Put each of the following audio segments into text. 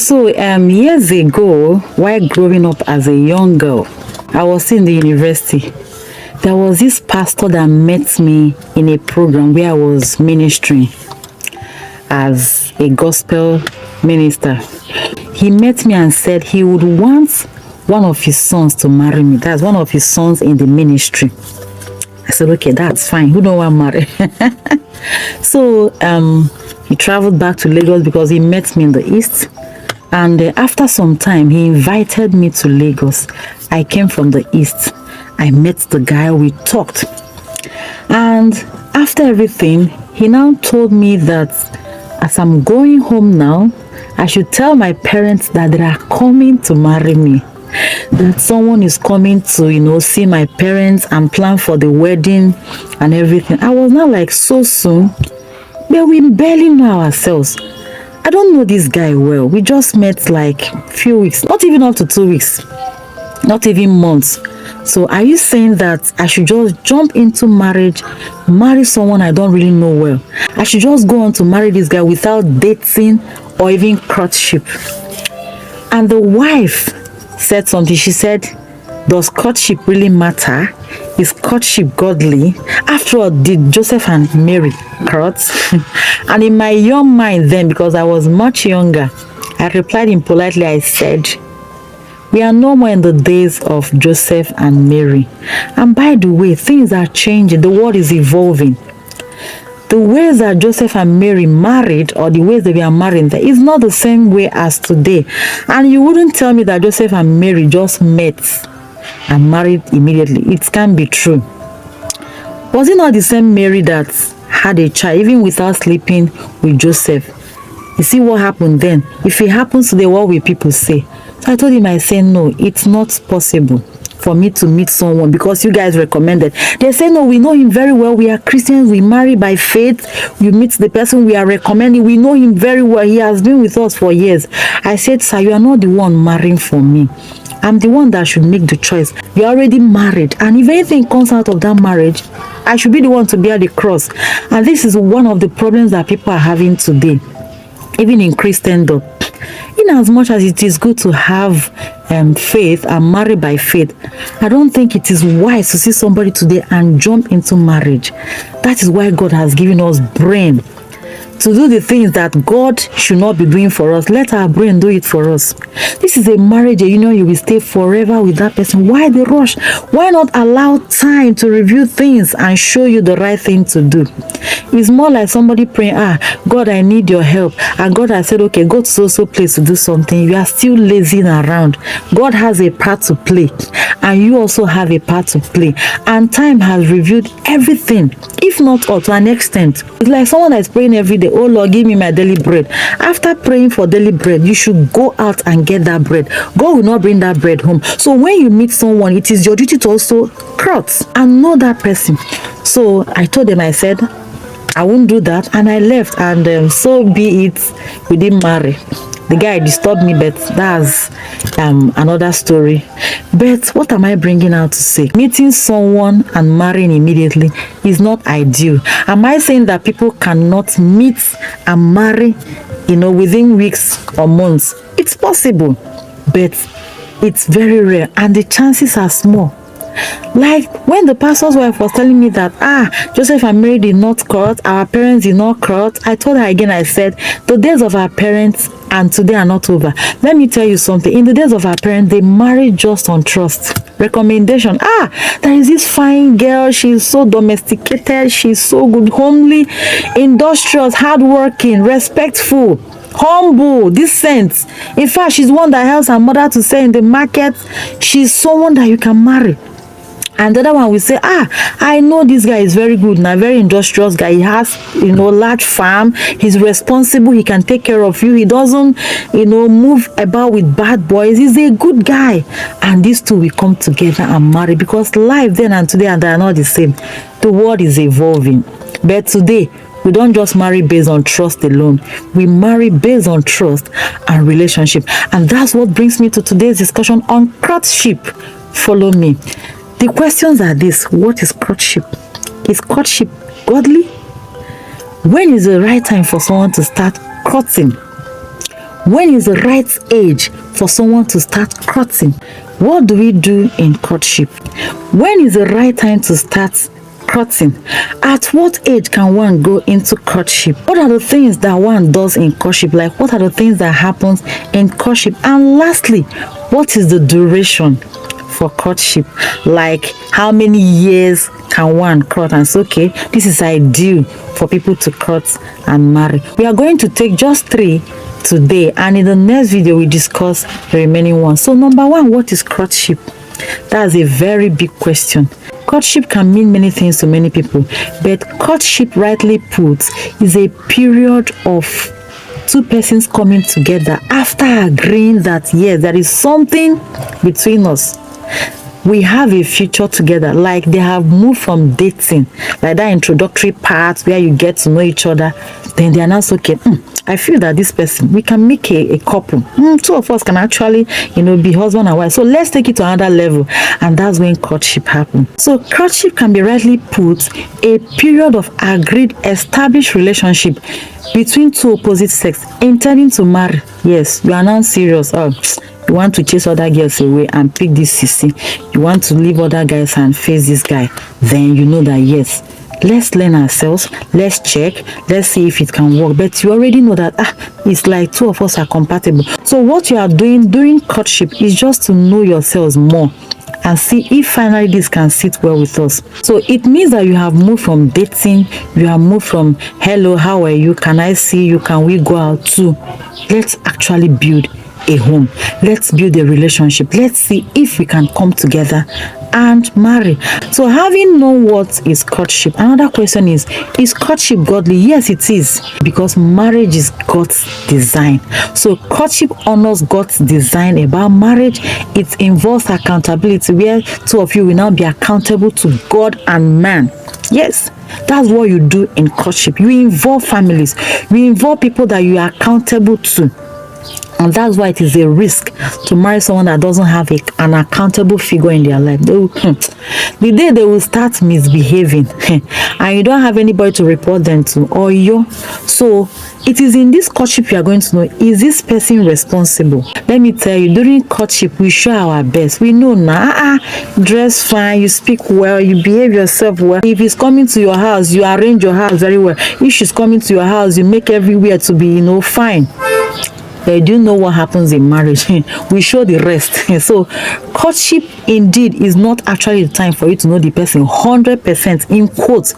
So years ago, while growing up as a young girl, I was in the university. There was this pastor that met me in a program where I was ministering as a gospel minister. He met me and said he would want one of his sons to marry me. That's one of his sons in the ministry. I said, okay, that's fine. Who don't want to marry? So he traveled back to Lagos because he met me in the east. And after some time, he invited me to Lagos. I came from the east. I met the guy, we talked. And after everything, he now told me that as I'm going home now, I should tell my parents that they are coming to marry me. That someone is coming to, see my parents and plan for the wedding and everything. I was not like, so soon? But we barely know ourselves. I don't know this guy well. We just met like few weeks, not even up to 2 weeks, not even months. So are you saying that I should just jump into marriage, marry someone I don't really know well? I should just go on to marry this guy without dating or even courtship? And the wife said something. She said, does courtship really matter? Is courtship godly? After all, did Joseph and Mary court? And in my young mind then, because I was much younger, I replied impolitely. I said, we are no more in the days of Joseph and Mary. And by the way, things are changing. The world is evolving. The ways that Joseph and Mary married, or the ways they were married, is not the same way as today. And you wouldn't tell me that Joseph and Mary just met and married immediately. It can't be true. Was it not the same Mary that had a child even without sleeping with Joseph? You see what happened then? If it happens today, what will people say? So I told him, I said, no, it's not possible for me to meet someone because you guys recommended. They say, no, we know him very well. We are Christians. We marry by faith. We meet the person we are recommending. We know him very well. He has been with us for years. I said, sir, you are not the one marrying for me. I'm the one that should make the choice. You're already married. And if anything comes out of that marriage, I should be the one to bear the cross. And this is one of the problems that people are having today, even in Christendom. In as much as it is good to have faith and marry by faith, I don't think it is wise to see somebody today and jump into marriage. That is why God has given us brain to do the things that God should not be doing for us. Let our brain do it for us. This is a marriage, you will stay forever with that person. Why the rush? Why not allow time to review things and show you the right thing to do? It's more like somebody praying, God, I need your help. And God has said, okay, go to so place to do something. You are still lazing around. God has a part to play. And you also have a part to play. And time has reviewed everything, if not all, to an extent. It's like someone that is praying every day, oh Lord, give me my daily bread. After praying for daily bread, you should go out and get that bread. God will not bring that bread home. So when you meet someone, it is your duty to also court and know that person. So I told them, I said, I won't do that. And I left, and so be it, we didn't marry. The guy disturbed me, but that's another story. But what am I bringing out to say? Meeting someone and marrying immediately is not ideal. Am I saying that people cannot meet and marry, within weeks or months? It's possible, but it's very rare, and the chances are small. Like when the pastor's wife was telling me that Joseph and Mary did not court, our parents did not court, I told her again, I said, the days of our parents and today are not over. Let me tell you something. In the days of our parents, they married just on trust. Recommendation. There is this fine girl, she's so domesticated, she's so good, homely, industrious, hardworking, respectful, humble, decent. In fact, she's one that helps her mother to sell in the market. She's someone that you can marry. And the other one will say, I know this guy is very good, now very industrious guy. He has, large farm. He's responsible. He can take care of you. He doesn't, move about with bad boys. He's a good guy. And these two will come together and marry, because life then and today, and they are not the same. The world is evolving. But today, we don't just marry based on trust alone. We marry based on trust and relationship. And that's what brings me to today's discussion on courtship. Follow me. The questions are this: what is courtship? Is courtship godly? When is the right time for someone to start courting? When is the right age for someone to start courting? What do we do in courtship? When is the right time to start courting? At what age can one go into courtship? What are the things that one does in courtship? Like, what are the things that happens in courtship? And lastly, what is the duration for courtship? Like, how many years can one court and say, okay, this is ideal for people to court and marry? We are going to take just 3 today, and in the next video we discuss the remaining ones. So number 1, what is courtship? That's a very big question. Courtship can mean many things to many people, but courtship, rightly put, is a period of 2 persons coming together after agreeing that, yes, there is something between us. We have a future together. Like, they have moved from dating, like that introductory part where you get to know each other. Then they are now okay, I feel that this person, we can make a couple. 2 of us can actually, be husband and wife. So let's take it to another level. And that's when courtship happens. So courtship can be rightly put a period of agreed, established relationship between 2 opposite sex intending to marry. Yes, you are now serious. You want to chase other girls away and pick this sissy. You want to leave other guys and face this guy. Then you know that, yes, let's learn ourselves, let's check, let's see if it can work. But you already know that it's like 2 of us are compatible. So what you are doing during courtship is just to know yourselves more and see if finally this can sit well with us. So it means that you have moved from dating, you have moved from hello, how are you, can I see you, can we go out, to let's actually build a home. Let's build a relationship. Let's see if we can come together and marry. So having known what is courtship, another question is courtship godly? Yes, it is, because marriage is God's design. So courtship honors God's design about marriage. It involves accountability, where 2 of you will now be accountable to God and man. Yes, that's what you do in courtship. You involve families, you involve people that you are accountable to. And that's why it is a risk to marry someone that doesn't have an accountable figure in their life. The day they will start misbehaving and you don't have anybody to report them to, or you. So it is in this courtship you are going to know, is this person responsible? Let me tell you, during courtship we show our best. We know now, dress fine, you speak well, you behave yourself well. If he's coming to your house, you arrange your house very well. If she's coming to your house, you make everywhere to be fine. Do you know what happens in marriage? We show the rest. So courtship indeed is not actually the time for you to know the person 100% in quotes,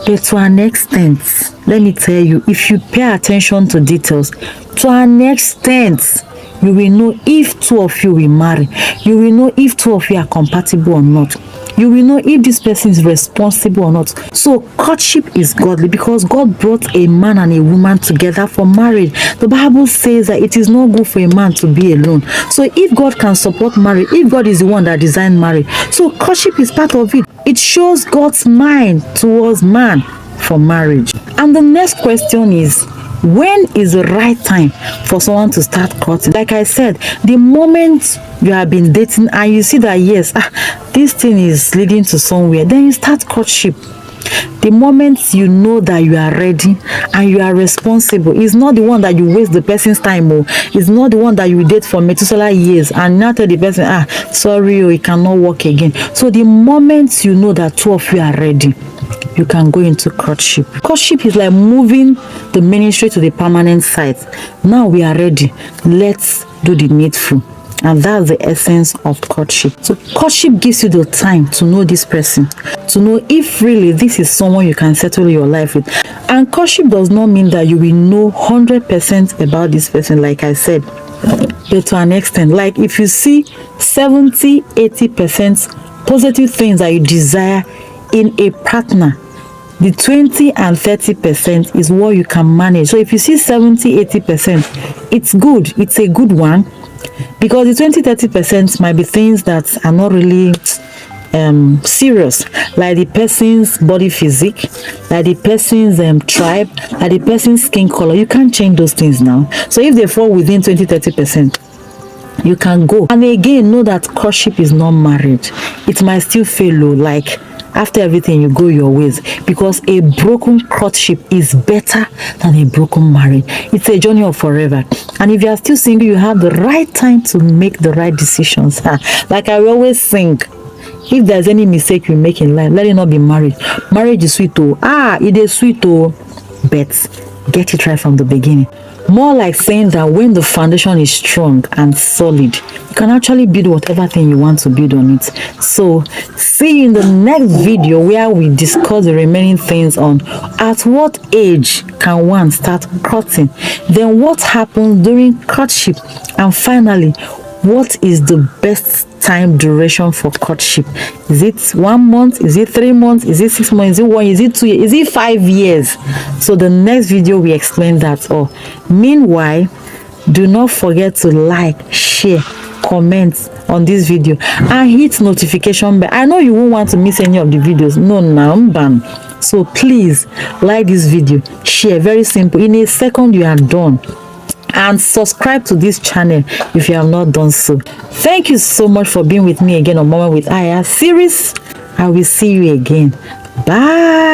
but to an extent. Let me tell you, if you pay attention to details, to an extent, you will know if 2 of you will marry. You will know if 2 of you are compatible or not. You will know if this person is responsible or not. So courtship is godly because God brought a man and a woman together for marriage. The Bible says that it is not good for a man to be alone. So if God can support marriage, if God is the one that designed marriage, so courtship is part of it. It shows God's mind towards man for marriage. And the next question is, when is the right time for someone to start courting? Like I said, the moment you have been dating and you see that, yes, this thing is leading to somewhere, then you start courtship. The moment you know that you are ready and you are responsible, it's not the one that you waste the person's time, or it's not the one that you date for Methuselah years and now tell the person, sorry, it cannot work again. So the moment you know that 2 of you are ready, you can go into courtship. Courtship is like moving the ministry to the permanent site. Now we are ready. Let's do the needful. And that's the essence of courtship. So courtship gives you the time to know this person, to know if really this is someone you can settle your life with. And courtship does not mean that you will know 100% about this person, like I said, but to an extent. Like if you see 70-80% positive things that you desire in a partner, the 20 and 30% is what you can manage. So if you see 70-80%, it's good, it's a good one, because the 20-30% might be things that are not really serious, like the person's body physique, like the person's tribe, like the person's skin color. You can't change those things now. So if they fall within 20-30%, you can go. And again, know that courtship is not marriage. It might still fail low. Like After everything, you go your ways, because a broken courtship is better than a broken marriage. It's a journey of forever. And if you are still single, you have the right time to make the right decisions. Like I always think, if there's any mistake you make in life, let it not be marriage. Marriage is sweet, oh. It is sweet, oh. But get it right from the beginning. More like saying that when the foundation is strong and solid, you can actually build whatever thing you want to build on it. So see you in the next video, where we discuss the remaining things on at what age can one start courting, then what happens during courtship, and finally, what is the best time duration for courtship? Is it 1 month? Is it 3 months? Is it 6 months? Is it 1 year? Is it 2 years? Is it 5 years? So the next video we explain that all. Meanwhile, do not forget to like, share, comment on this video, and hit notification bell. I know you won't want to miss any of the videos. No, ban. So please like this video, share. Very simple. In a second, you are done. And subscribe to this channel if you have not done so. Thank you so much for being with me again on Moment with Aya series. I will see you again. Bye.